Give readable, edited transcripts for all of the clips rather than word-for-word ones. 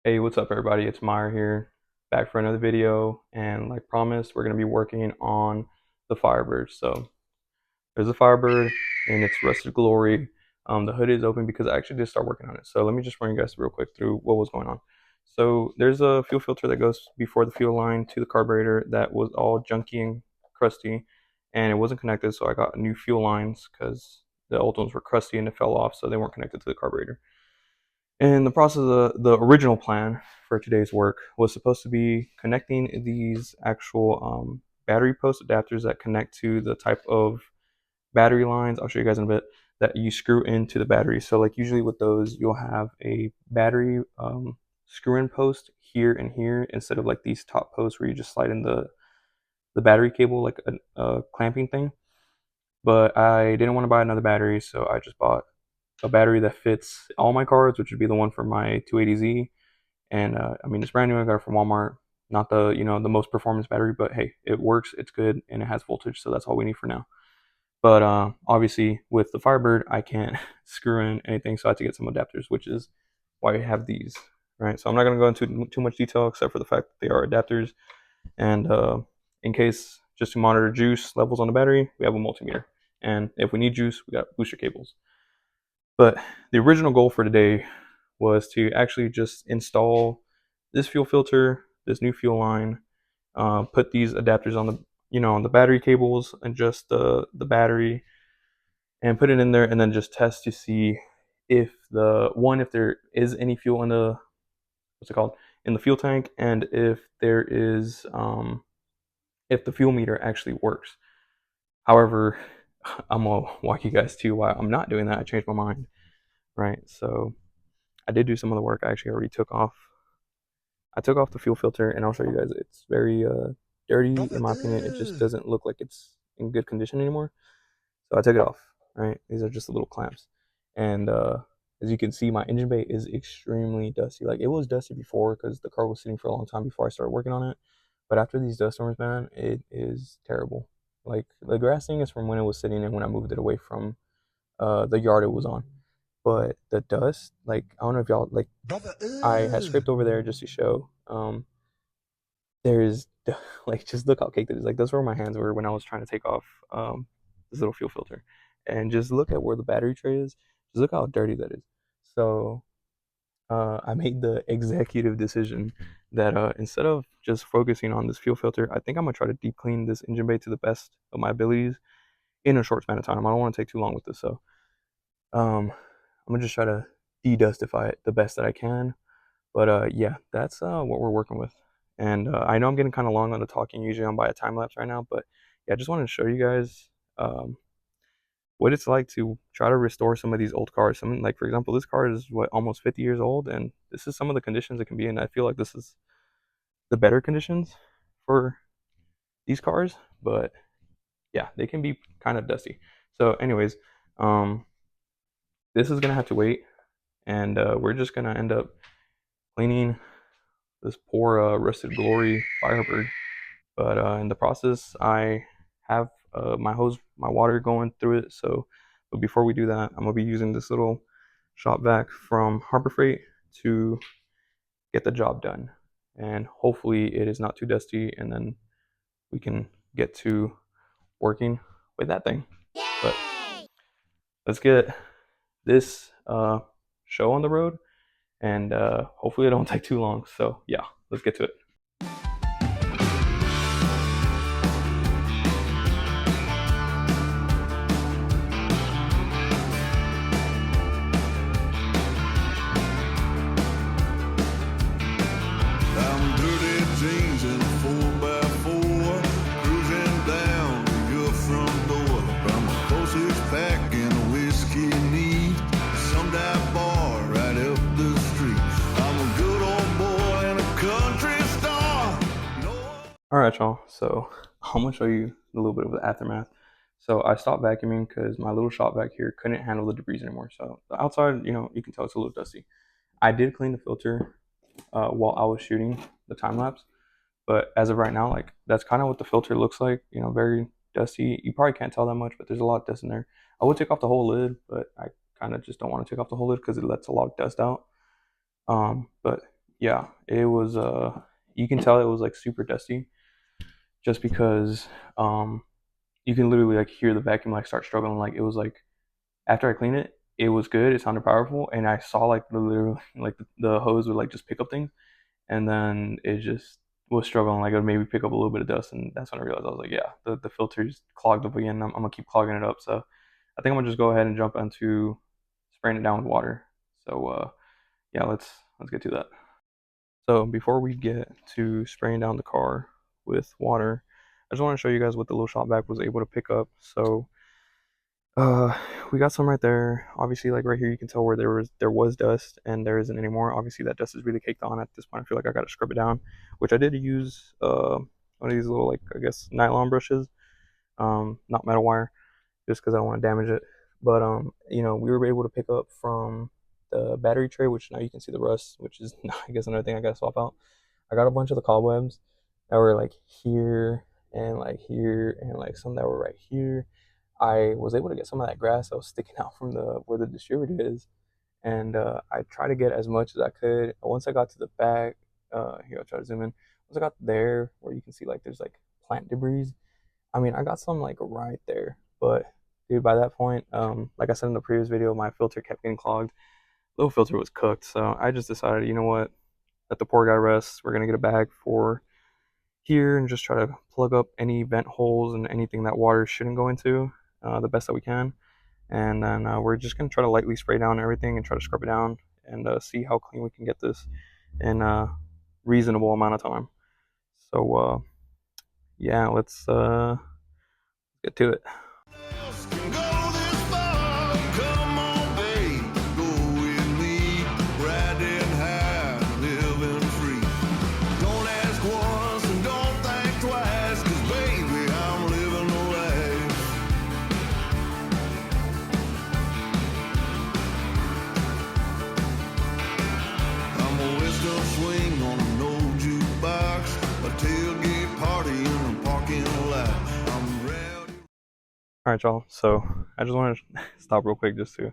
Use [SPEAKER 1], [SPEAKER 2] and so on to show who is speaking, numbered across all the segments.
[SPEAKER 1] Hey, what's up everybody? It's Meyer here, back for another video, and like promised, we're gonna be working on the Firebird. So there's a Firebird in its rusted glory. The hood is open because I actually did start working on it. So let me just run you guys real quick through what was going on. So there's a fuel filter that goes before the fuel line to the carburetor that was all junky and crusty, and it wasn't connected. So I got new fuel lines because the old ones were crusty and it fell off, so they weren't connected to the carburetor. In the process of the original plan for today's work was supposed to be connecting these actual battery post adapters that connect to the type of battery lines. I'll show you guys in a bit that you screw into the battery. So like usually with those, you'll have a battery screw-in post here and here instead of like these top posts where you just slide in the battery cable like a clamping thing. But I didn't want to buy another battery, so I just bought a battery that fits all my cards, which would be the one for my 280Z. And I mean, it's brand new. I got it from Walmart. Not the the most performance battery, but hey, it works. It's good, and it has voltage, so that's all we need for now. But obviously, with the Firebird, I can't screw in anything, so I had to get some adapters, which is why I have these. Right. So I'm not gonna go into too much detail, except for the fact that they are adapters. And in case just to monitor juice levels on the battery, we have a multimeter. And if we need juice, we got booster cables. But the original goal for today was to actually just install this fuel filter, this new fuel line, put these adapters on the on the battery cables and just the battery, and put it in there, and then just test to see if if there is any fuel in the what's it called in the fuel tank, and if there is if the fuel meter actually works. However, I'm gonna walk you guys to why I'm not doing that. I changed my mind, right? So I did do some of the work. I actually already took off. I took off the fuel filter, and I'll show you guys. It's very dirty, in my opinion. It just doesn't look like it's in good condition anymore. So I took it off. Right, these are just the little clamps, and as you can see, my engine bay is extremely dusty. Like it was dusty before because the car was sitting for a long time before I started working on it. But after these dust storms, man, it is terrible. Like the grass thing is from when it was sitting and when I moved it away from the yard it was on. But the dust, like I don't know if y'all like, I had scraped over there just to show. There's like just look how caked it is. Like those were where my hands were when I was trying to take off this little fuel filter, and just look at where the battery tray is. Just look how dirty that is. So I made the executive decision that instead of just focusing on this fuel filter, I think I'm gonna try to deep clean this engine bay to the best of my abilities in a short span of time. I don't want to take too long with this, so I'm gonna just try to de-dustify it the best that I can. But yeah, that's what we're working with. And I know I'm getting kind of long on the talking. Usually I'm by a time lapse right now, but yeah, I just wanted to show you guys um, what it's like to try to restore some of these old cars. Some like for example, this car is what almost 50 years old, and this is some of the conditions it can be in. I feel like this is the better conditions for these cars, but yeah, they can be kind of dusty. So, anyways, um, this is gonna have to wait, and we're just gonna end up cleaning this poor rusted glory Firebird. But in the process, I have my hose, my water going through it. So, but before we do that, I'm gonna be using this little shop vac from Harbor Freight to get the job done, and hopefully it is not too dusty, and then we can get to working with that thing. But let's get this show on the road, and hopefully it don't take too long. So yeah, let's get to it.
[SPEAKER 2] I'm dirty jeans and a 4x4, cruising down to your front door. From the closest pack and a whiskey neat, some dive bar right up the street. I'm a good old boy and a country star.
[SPEAKER 1] All right, y'all. So I'm gonna show you a little bit of the aftermath. So I stopped vacuuming because my little shop vac here couldn't handle the debris anymore. So the outside, you can tell it's a little dusty. I did clean the filter while I was shooting the time lapse, but as of right now, like that's kind of what the filter looks like. Very dusty. You probably can't tell that much, but there's a lot of dust in there. I would take off the whole lid, but I kind of just don't want to take off the whole lid because it lets a lot of dust out. But yeah, it was you can tell it was like super dusty just because you can literally like hear the vacuum like start struggling. Like it was like after I cleaned it, it was good. It sounded powerful, and I saw like the literally like the hose would like just pick up things, and then it just was struggling. Like it would maybe pick up a little bit of dust, and that's when I realized I was like, yeah, the filter's clogged up again. I'm gonna keep clogging it up. So I think I'm gonna just go ahead and jump into spraying it down with water. So yeah, let's get to that. So before we get to spraying down the car with water, I just want to show you guys what the little shop vac was able to pick up. So uh, we got some right there. Obviously, like right here, you can tell where there was dust and there isn't anymore. Obviously, that dust is really caked on at this point. I feel like I got to scrub it down, which I did use one of these little like I guess nylon brushes, not metal wire, just because I don't want to damage it. But we were able to pick up from the battery tray, which now you can see the rust, which is I guess another thing I got to swap out. I got a bunch of the cobwebs that were like here and like some that were right here. I was able to get some of that grass that was sticking out from the where the distributor is, and I tried to get as much as I could. Once I got to the back, here I'll try to zoom in. Once I got there, where you can see like there's like plant debris. I mean, I got some like right there, but dude, by that point, like I said in the previous video, my filter kept getting clogged. Little filter was cooked, so I just decided, you know what, let the poor guy rest. We're gonna get a bag for here and just try to plug up any vent holes and anything that water shouldn't go into the best that we can. And then we're just going to try to lightly spray down everything and try to scrub it down and see how clean we can get this in a reasonable amount of time. So, yeah, let's get to it.
[SPEAKER 2] Swing on an old jukebox, a tailgate party in the parking lot. I'm ready.
[SPEAKER 1] All right, y'all. So I just want to stop real quick just to,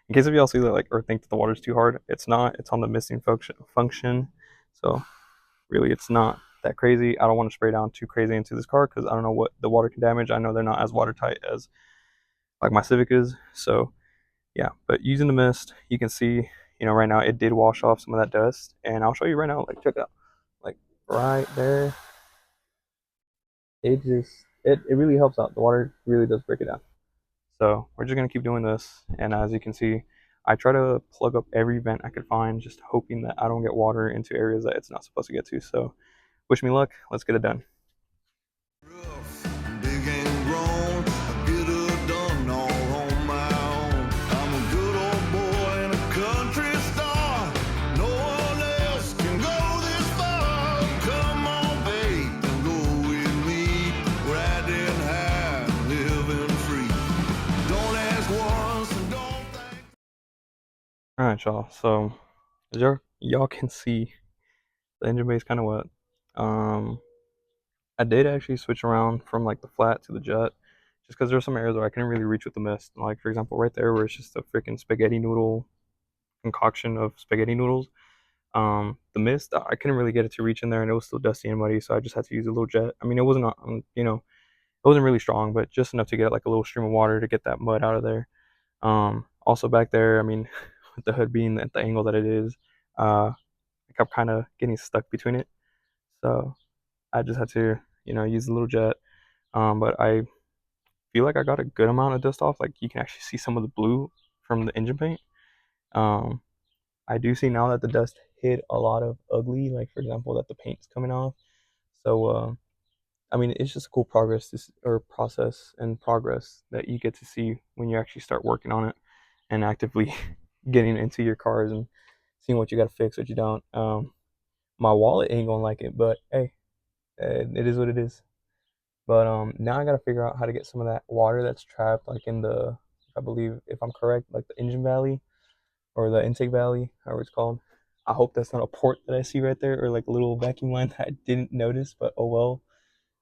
[SPEAKER 1] in case if y'all see that like or think that the water's too hard, it's not. It's on the missing function. So really, it's not that crazy. I don't want to spray down too crazy into this car because I don't know what the water can damage. I know they're not as watertight as like my Civic is. So yeah, but using the mist, you can see, right now it did wash off some of that dust, and I'll show you right now. Like check it out, like right there, it really helps out. The water really does break it down. So we're just gonna keep doing this, and as you can see, I try to plug up every vent I could find, just hoping that I don't get water into areas that it's not supposed to get to. So wish me luck. Let's get it done.
[SPEAKER 2] Big and grown, I get her done all on my own. I'm a good old boy and a country star. No one else can go this far. Come on, babe, and go with me. Riding high, living free. Don't ask once and don't think.
[SPEAKER 1] All right, y'all. So as y'all can see, the engine bay is kind of wet. Um, I did actually switch around from like the flat to the jet, just because there's some areas where I couldn't really reach with the mist. Like for example, right there where it's just a freaking spaghetti noodle concoction of spaghetti noodles. The mist, I couldn't really get it to reach in there, and it was still dusty and muddy, so I just had to use a little jet. I mean, it wasn't, it wasn't really strong, but just enough to get like a little stream of water to get that mud out of there. Also back there, I mean, with the hood being at the angle that it is, I kept kind of getting stuck between it, so I just had to, use a little jet. But I feel like I got a good amount of dust off. Like you can actually see some of the blue from the engine paint. Um, I do see now that the dust hit a lot of ugly, like for example, that the paint's coming off. So, I mean, it's just a cool process and progress that you get to see when you actually start working on it and actively getting into your cars and seeing what you got to fix, what you don't. My wallet ain't gonna like it, but hey, it is what it is. But now I gotta figure out how to get some of that water that's trapped, like in the, I believe, if I'm correct, like the engine valley or the intake valley, however it's called. I hope that's not a port that I see right there, or like a little vacuum line that I didn't notice, but oh well.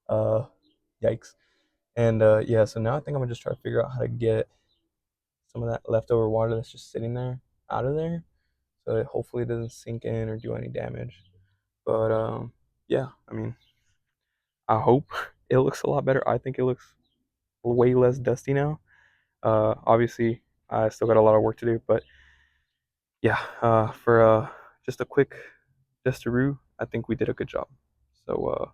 [SPEAKER 1] Uh, Yikes. And yeah, so now I think I'm gonna just try to figure out how to get some of that leftover water that's just sitting there out of there. so hopefully it doesn't sink in or do any damage. But yeah, I mean, I hope it looks a lot better. I think it looks way less dusty now. Obviously, I still got a lot of work to do, but yeah, for just a quick testaroo, I think we did a good job. So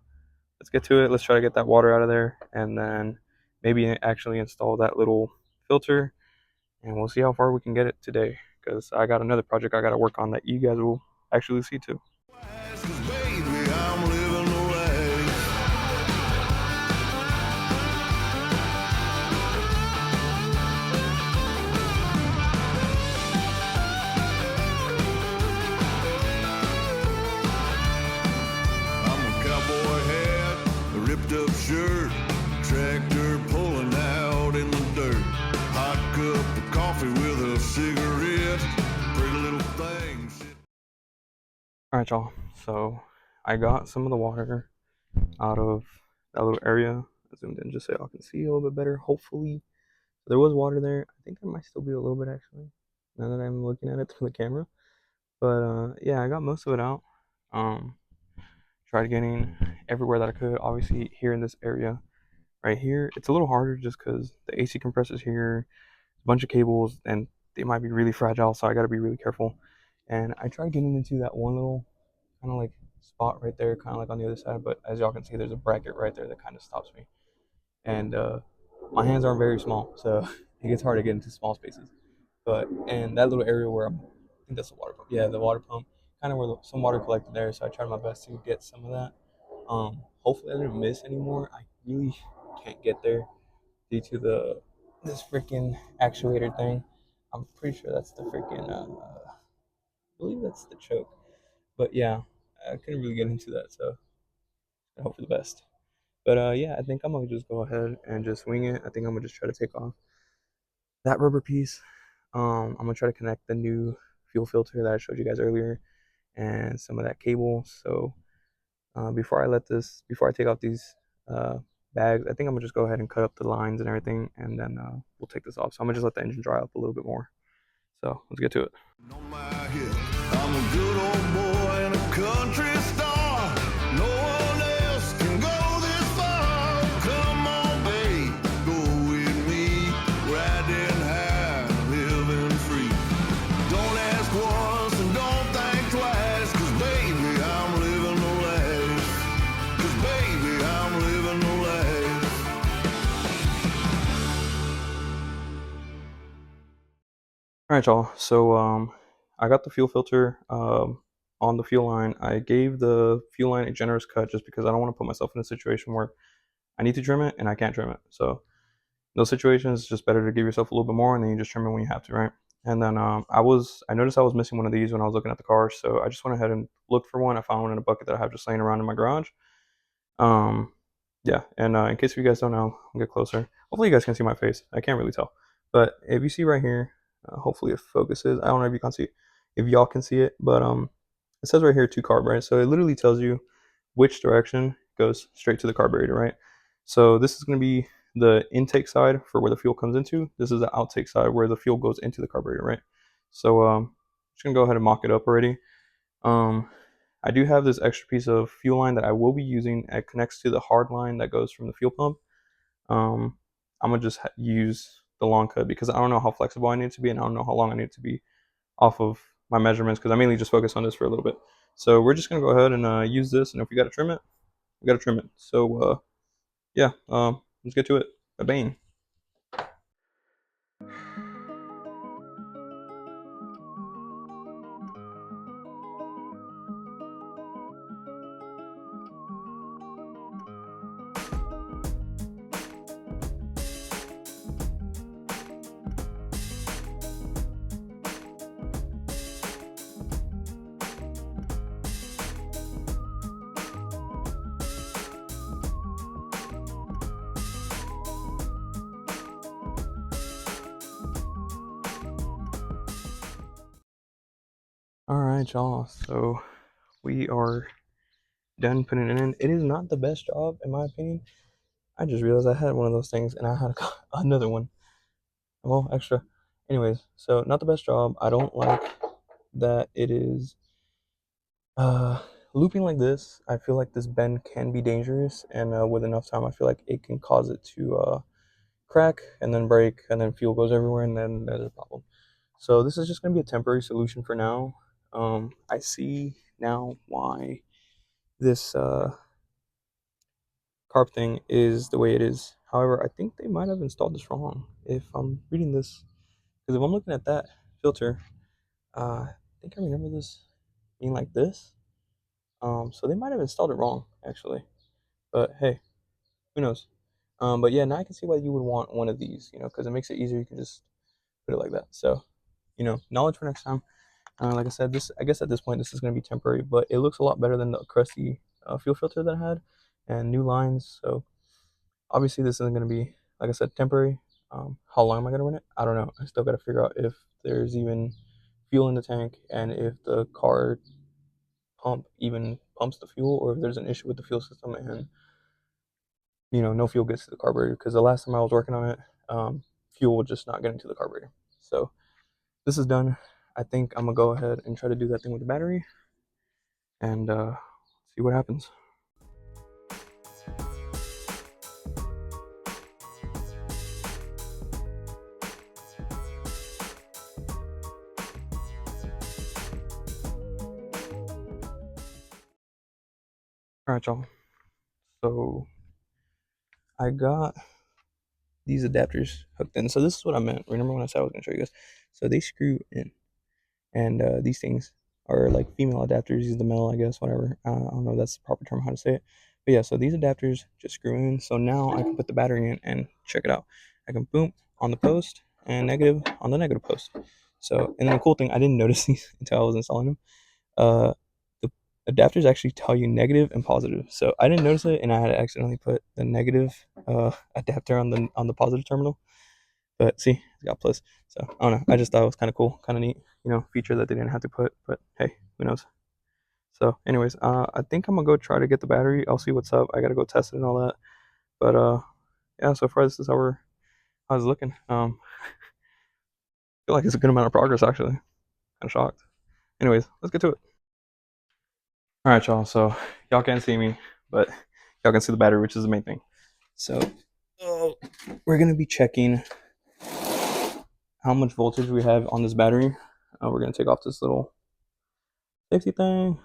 [SPEAKER 1] let's get to it. Let's try to get that water out of there, and then maybe actually install that little filter, and we'll see how far we can get it today. Because I got another project I got to work on that you guys will actually see too.
[SPEAKER 2] Baby, I'm living the life. I'm a cowboy hat, a ripped up shirt, tractor pulling out in the dirt. Hot cup of coffee with a cigarette, pretty little thing.
[SPEAKER 1] All right, y'all. So I got some of the water out of that little area. I zoomed in just so y'all can see a little bit better. Hopefully, there was water there. I think there might still be a little bit actually. Now that I'm looking at it through the camera. But yeah, I got most of it out. Um, Tried getting everywhere that I could. Obviously, here in this area, right here, it's a little harder just because the AC compressor's here, a bunch of cables, and they might be really fragile, so I got to be really careful. And I tried getting into that one little kind of like spot right there, kind of like on the other side, but as y'all can see, there's a bracket right there that kind of stops me. And my hands aren't very small, so it gets hard to get into small spaces. But and that little area where I think that's the water pump. Yeah, the water pump, kind of where some water collected there. So I tried my best to get some of that. Hopefully I didn't miss anymore. I really can't get there due to the this freaking actuator thing. I'm pretty sure that's the freaking. I believe that's the choke. But yeah, I couldn't really get into that, so I hope for the best. But yeah, I think I'm gonna just go ahead and just wing it. I think I'm gonna just try to take off that rubber piece. I'm gonna try to connect the new fuel filter that I showed you guys earlier and some of that cable. So before I take off these uh, bags, I think I'm gonna just go ahead and cut up the lines and everything, and then we'll take this off. So I'm gonna just let the engine dry up a little bit more. So let's get to it.
[SPEAKER 2] On my hip, I'm a good old boy and a country star. No one else can go this far. Come on, babe, go with me. Riding high, living free. Don't ask once and don't think twice. 'Cause baby, I'm living the life. 'Cause baby, I'm living the life.
[SPEAKER 1] All right, y'all. So I got the fuel filter on the fuel line. I gave the fuel line a generous cut just because I don't want to put myself in a situation where I need to trim it and I can't trim it. So in those situations, it's just better to give yourself a little bit more and then you just trim it when you have to, right? And then I noticed I was missing one of these when I was looking at the car, so I just went ahead and looked for one. I found one in a bucket that I have just laying around in my garage. Um, yeah, and in case you guys don't know, I'll get closer. Hopefully you guys can see my face. I can't really tell, but if you see right here, hopefully it focuses. I don't know if you can see, if y'all can see it, but it says right here two carb, right? So it literally tells you which direction goes straight to the carburetor, right? So this is going to be the intake side for where the fuel comes into. This is the outtake side where the fuel goes into the carburetor, right? So I'm just gonna go ahead and mock it up already. Um, I do have this extra piece of fuel line that I will be using. It connects to the hard line that goes from the fuel pump. Um, I'm gonna just use the long cut because I don't know how flexible I need to be and I don't know how long I need to be off of my measurements because I mainly just focus on this for a little bit. So we're just gonna go ahead and use this, and if we gotta trim it, we gotta trim it. So yeah, let's get to it. A bang. All right, y'all. So we are done putting it in. It is not the best job, in my opinion. I just realized I had one of those things and I had another one. Well, extra. Anyways, so not the best job. I don't like that it is uh, looping like this. I feel like this bend can be dangerous, and with enough time, I feel like it can cause it to crack and then break, and then fuel goes everywhere, and then there's a problem. So this is just going to be a temporary solution for now. I see now why this carb thing is the way it is. However, I think they might have installed this wrong. If I'm reading this, because if I'm looking at that filter, I think I remember this being like this. So they might have installed it wrong, actually. But hey, who knows? But yeah, now I can see why you would want one of these, because it makes it easier. You can just put it like that. So, knowledge for next time. Like I said, this I guess at this point this is going to be temporary, but it looks a lot better than the crusty fuel filter that I had, and new lines. So obviously this isn't going to be, like I said, temporary. How long am I going to run it? I don't know. I still got to figure out if there's even fuel in the tank, and if the car pump even pumps the fuel, or if there's an issue with the fuel system and no fuel gets to the carburetor. Because the last time I was working on it, fuel was just not getting to the carburetor. So this is done. I think I'm gonna go ahead and try to do that thing with the battery and see what happens. All right, y'all. So I got these adapters hooked in. So this is what I meant. Remember when I said I was gonna show you guys? So they screw in, and these things are like female adapters. Use the metal, I guess. Whatever. I don't know if that's the proper term how to say it. But yeah, so these adapters just screw in. So now I can put the battery in and check it out. I can boom on the post and negative on the negative post. So, and then the cool thing, I didn't notice these until I was installing them. Uh, the adapters actually tell you negative and positive. So I didn't notice it, and I had to accidentally put the negative adapter on the positive terminal. But see, it's got plus. So I don't know. I just thought it was kind of cool, kind of neat, feature that they didn't have to put. But hey, who knows? So, anyways, I think I'm gonna go try to get the battery. I'll see what's up. I gotta go test it and all that. But yeah. So far, this is how it's looking. I feel like it's a good amount of progress actually. Kind of shocked. Anyways, let's get to it. All right, y'all. So y'all can't see me, but y'all can see the battery, which is the main thing. So we're gonna be checking how much voltage we have on this battery. We're gonna take off this little safety thing.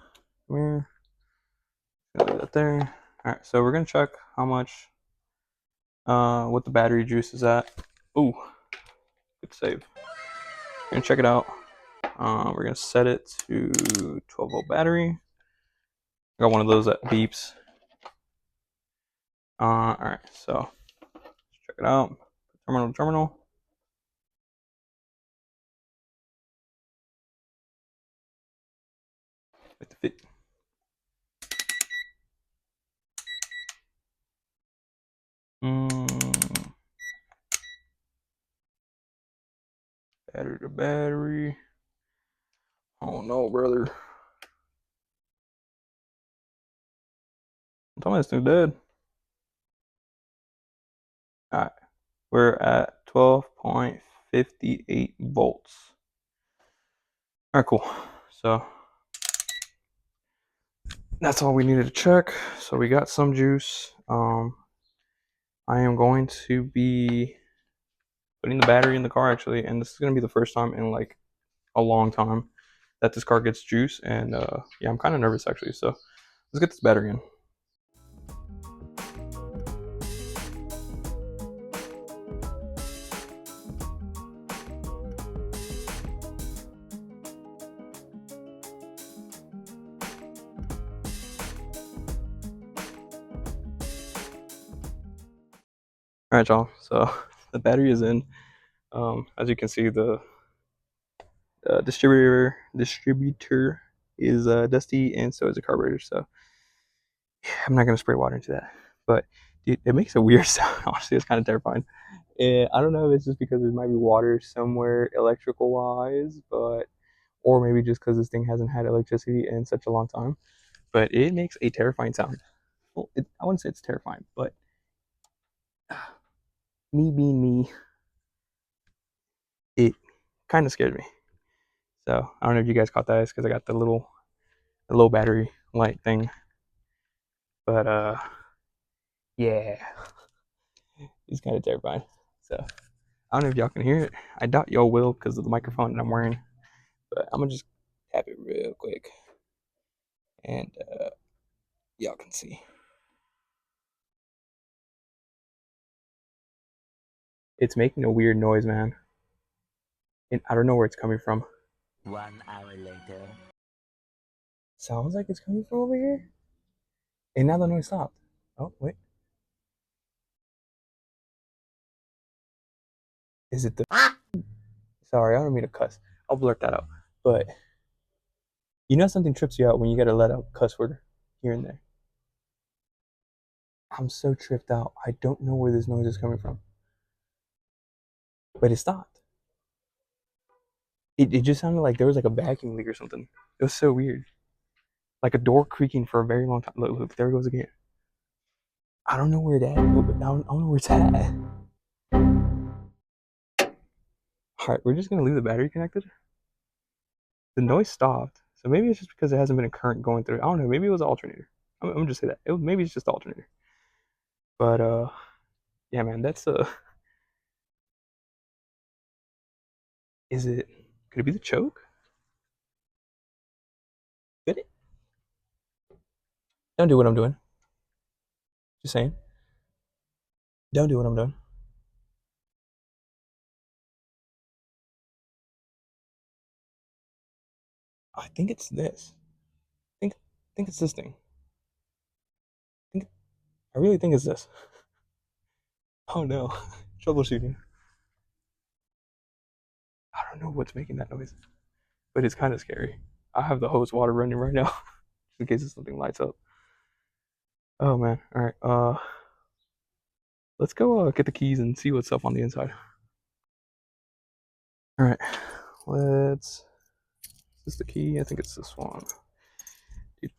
[SPEAKER 1] Come here. Gonna leave that there. All right. So we're gonna check how much what the battery juice is at. Ooh, good save. We're gonna check it out. We're gonna set it to 12-volt battery. I got one of those that beeps. All right. So let's check it out. Terminal to terminal. With the fit. Battery to battery. Oh no, brother. I'm telling you, this thing's dead. All right. We're at 12.58 volts. All right, cool. So that's all we needed to check. So we got some juice. I am going to be putting the battery in the car actually, and this is going to be the first time in like a long time that this car gets juice. And yeah, I'm kind of nervous actually. So let's get this battery in. All right, y'all. So the battery is in. As you can see, the distributor is dusty, and so is the carburetor. So yeah, I'm not gonna spray water into that, but dude, it makes a weird sound. Honestly, it's kind of terrifying. I don't know if it's just because there might be water somewhere electrical wise, but or maybe just because this thing hasn't had electricity in such a long time. But it makes a terrifying sound. Well, I wouldn't say it's terrifying, but me being me, it kind of scared me. So I don't know if you guys caught that. It's because I got the low battery light thing. But yeah, it's kind of terrifying. So I don't know if y'all can hear it. I doubt y'all will because of the microphone that I'm wearing. But I'm gonna just tap it real quick, and y'all can see. It's making a weird noise, man. And I don't know where it's coming from.
[SPEAKER 3] 1 hour later.
[SPEAKER 1] Sounds like it's coming from over here. And now the noise stopped. Oh, wait. Is it the. Sorry, I don't mean to cuss. I'll blurt that out. But you know something trips you out when you gotta let out cuss word here and there. I'm so tripped out. I don't know where this noise is coming from. But it stopped. It just sounded like there was like a vacuum leak or something. It was so weird. Like a door creaking for a very long time. Look, there it goes again. I don't know where it at. I don't know where it's at. Alright, we're just gonna leave the battery connected. The noise stopped. So maybe it's just because it hasn't been a current going through. I don't know. Maybe it was an alternator. I'm gonna just say that. Maybe it's just the alternator. But yeah, man, that's is it? Could it be the choke? Could it? Don't do what I'm doing. Just saying. Don't do what I'm doing. I think it's this. I think it's this thing. I really think it's this. Oh no, troubleshooting. I don't know what's making that noise, but it's kind of scary. I have the hose water running right now, in case something lights up. Oh man. All right. Let's go get the keys and see what's up on the inside. All right. Let's. Is this the key? I think it's this one. Dude,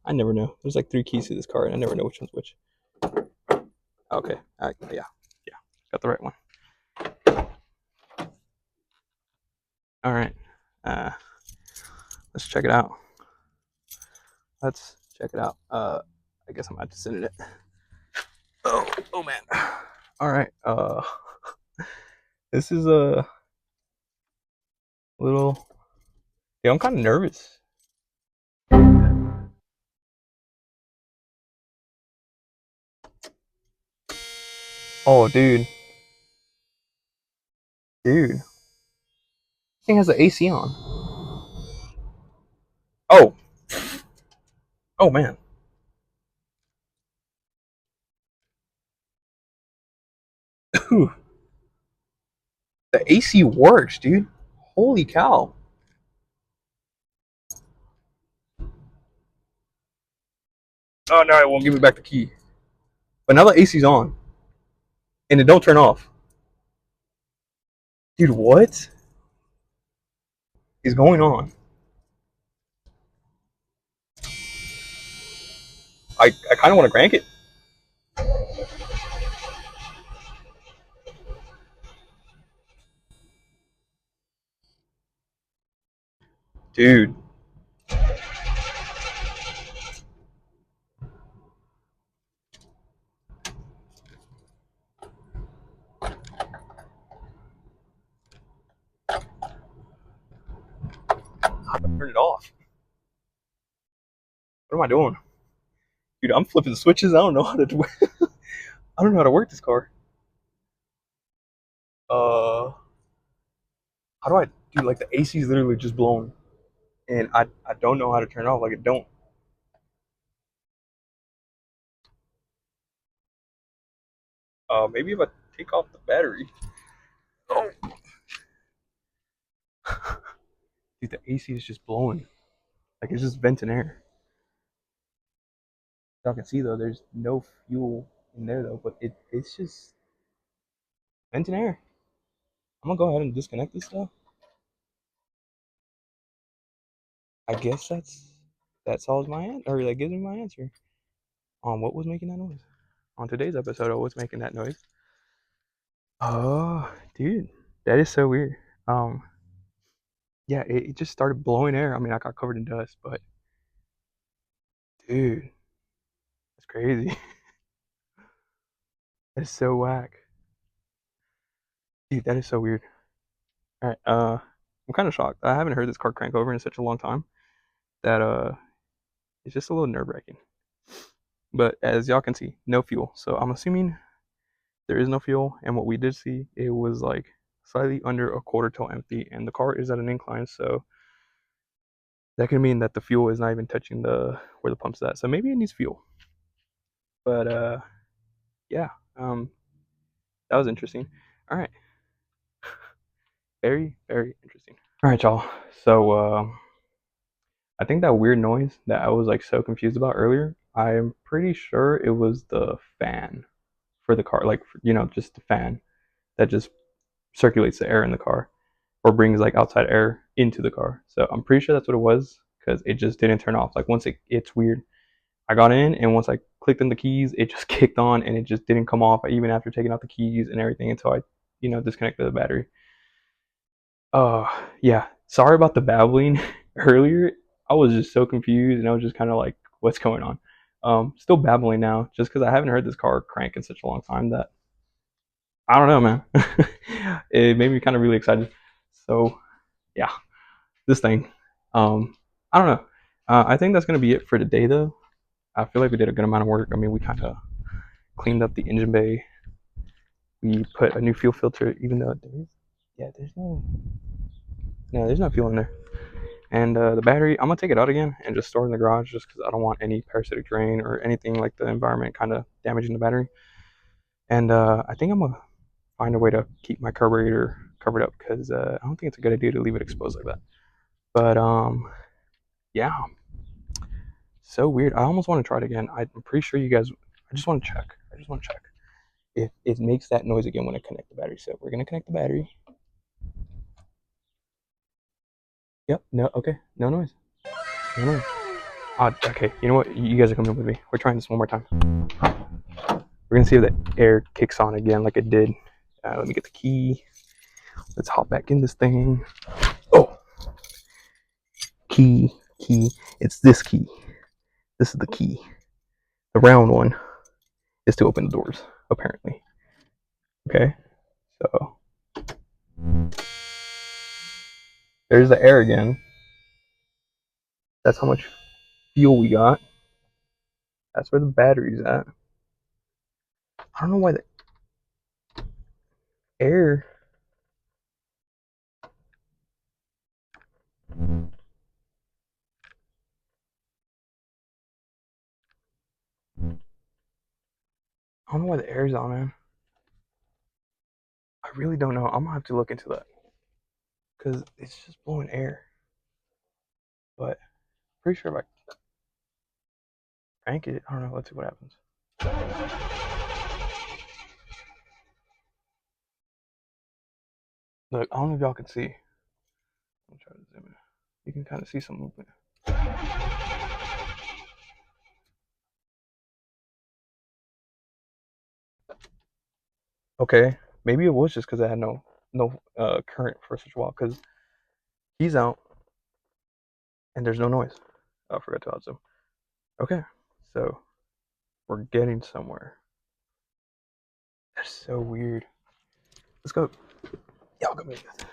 [SPEAKER 1] I never know. There's like 3 keys to this car, and I never know which one's which. Okay. Yeah. Yeah. Got the right one. All right. Uh, let's check it out. Let's check it out. I guess I'm about to send it. Oh man. All right. This is a little. Yeah, I'm kind of nervous. Oh, dude, this thing has the AC on. Oh, oh man. Whew. The AC works, dude. Holy cow. Oh no, it won't give me back the key. But now the AC's on, and it don't turn off. Dude, what is going on? I kind of want to crank it. Dude, turn it off. What am I doing? Dude, I'm flipping switches. I don't know how to do. I don't know how to work this car. How do I do? Like the AC is literally just blown, and I don't know how to turn it off. Like it don't. Maybe if I take off the battery. Oh, dude, the AC is just blowing. Like it's just venting air. Y'all can see though, there's no fuel in there though, but it's just venting air. I'm gonna go ahead and disconnect this stuff. I guess that solves my answer, or that gives me my answer on what was making that noise. On today's episode of what's making that noise. Oh, dude, that is so weird. Um, yeah, it just started blowing air. I mean, I got covered in dust, but dude, that's crazy. That is so whack. Dude, that is so weird. All right, I'm kind of shocked. I haven't heard this car crank over in such a long time that it's just a little nerve-wracking. But as y'all can see, no fuel. So I'm assuming there is no fuel. And what we did see, it was like slightly under a quarter till empty, and the car is at an incline, so that can mean that the fuel is not even touching the where the pump's at. So maybe it needs fuel. But yeah, um, that was interesting. All right, very very interesting. All right, y'all. So I think that weird noise that I was like so confused about earlier, I'm pretty sure it was the fan for the car, like just the fan that just circulates the air in the car or brings like outside air into the car. So I'm pretty sure that's what it was because it just didn't turn off. Like once it's weird. I got in and once I clicked on the keys, it just kicked on and it just didn't come off even after taking out the keys and everything until I, disconnected the battery. Uh, yeah. Sorry about the babbling earlier. I was just so confused and I was just kind of like, what's going on? Still babbling now just because I haven't heard this car crank in such a long time that I don't know, man. It made me kind of really excited. So yeah, this thing. I don't know. I think that's gonna be it for today, though. I feel like we did a good amount of work. I mean, we kind of cleaned up the engine bay. We put a new fuel filter, even though there's there's no fuel in there. And the battery, I'm gonna take it out again and just store it in the garage, just because I don't want any parasitic drain or anything like the environment kind of damaging the battery. And I think I'm gonna find a way to keep my carburetor covered up because I don't think it's a good idea to leave it exposed like that. But yeah, so weird. I almost want to try it again. I'm pretty sure you guys. I just want to check. I just want to check if it makes that noise again when I connect the battery. So we're gonna connect the battery. Yep. No. Okay. No noise. No noise. Okay. You know what? You guys are coming with me. We're trying this one more time. We're gonna see if the air kicks on again like it did. Let me get the key. Let's hop back in this thing. Oh, key. It's this key. This is the key. The round one is to open the doors, apparently. Okay. So there's the air again. That's how much fuel we got. That's where the battery's at. I don't know why the air. I don't know why the air's on, man. I really don't know. I'm gonna have to look into that because it's just blowing air. But pretty sure if I crank it, I don't know. Let's see what happens. Look, I don't know if y'all can see. I'll try to zoom in. You can kind of see some movement. Okay, maybe it was just because I had no current for such a while. Because he's out and there's no noise. Oh, I forgot to out zoom. Okay, so we're getting somewhere. That's so weird. Let's go. Y'all come in with.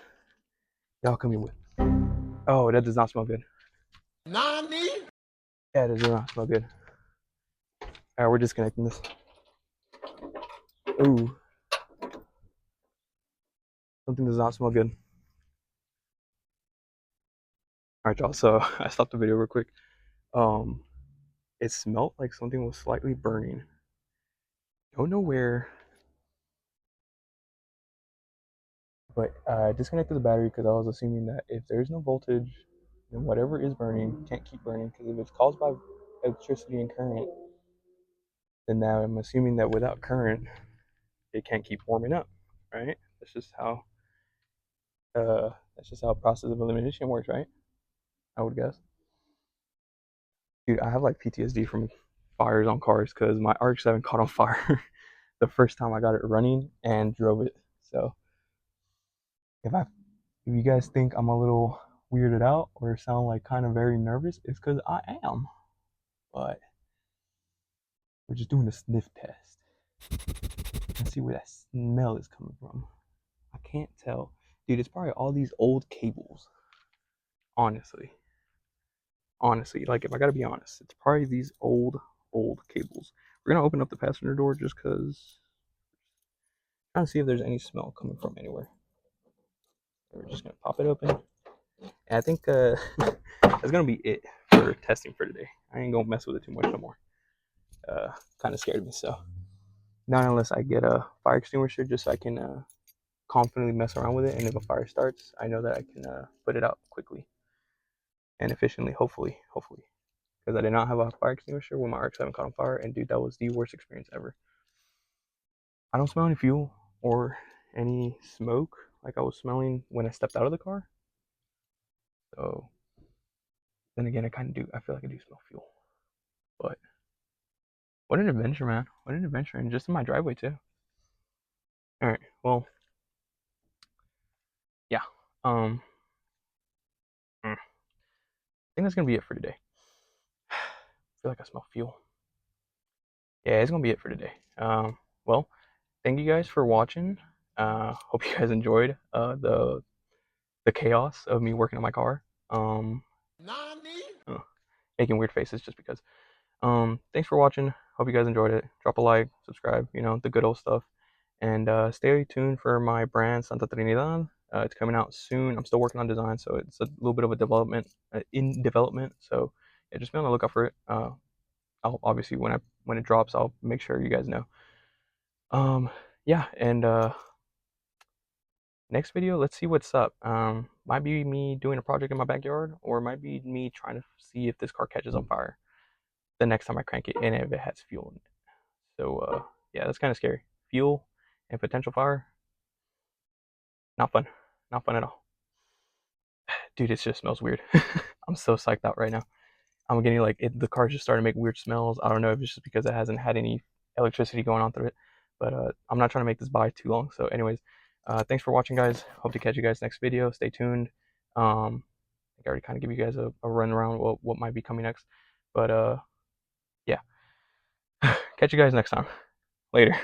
[SPEAKER 1] Y'all come in with. Oh, that does not smell good.
[SPEAKER 2] Nani?
[SPEAKER 1] Yeah, it does not smell good. All right, we're disconnecting this. Ooh, something does not smell good. All right, y'all. So I stopped the video real quick. Um, it smelled like something was slightly burning. Don't know where, but I disconnected the battery because I was assuming that if there's no voltage, then whatever is burning can't keep burning. Because if it's caused by electricity and current, then now I'm assuming that without current, it can't keep warming up, right? That's just how process of elimination works, right? I would guess. Dude, I have like PTSD from fires on cars because my RX-7 caught on fire the first time I got it running and drove it. So if you guys think I'm a little weirded out or sound like kind of very nervous, it's because I am. But we're just doing a sniff test and see where that smell is coming from. I can't tell. Dude, it's probably all these old cables. Honestly. Honestly, like if I gotta be honest, it's probably these old cables. We're gonna open up the passenger door just because trying to see if there's any smell coming from anywhere. We're just gonna pop it open. And I think that's gonna be it for testing for today. I ain't gonna mess with it too much no more. Kind of scared me, so not unless I get a fire extinguisher just so I can confidently mess around with it. And if a fire starts, I know that I can put it out quickly and efficiently. Hopefully, because I did not have a fire extinguisher when my RX-7 caught on fire, and dude, that was the worst experience ever. I don't smell any fuel or any smoke like I was smelling when I stepped out of the car. So then again, I kind of do. I feel like I do smell fuel. But what an adventure, man! What an adventure, and just in my driveway too. All right, well, yeah. Um, I think that's gonna be it for today. I feel like I smell fuel. Yeah, it's gonna be it for today. Well, thank you guys for watching. Hope you guys enjoyed the chaos of me working on my car. Uh, Making weird faces just because. Thanks for watching. Hope you guys enjoyed it. Drop a like, subscribe, the good old stuff. And stay tuned for my brand Santa Trinidad. It's coming out soon. I'm still working on design, so it's a little bit of a development in development. So yeah, just be on the lookout for it. I'll obviously when it drops, I'll make sure you guys know. Yeah, and next video, let's see what's up. Might be me doing a project in my backyard, or it might be me trying to see if this car catches on fire the next time I crank it, and if it has fuel in it. So yeah, that's kind of scary. Fuel and potential fire, not fun, not fun at all. Dude, it just smells weird. I'm so psyched out right now. I'm getting like the car just started to make weird smells. I don't know if it's just because it hasn't had any electricity going on through it, but I'm not trying to make this by too long. So, anyways, thanks for watching, guys. Hope to catch you guys next video. Stay tuned. I think I already kind of give you guys a run around what might be coming next, but yeah, catch you guys next time. Later.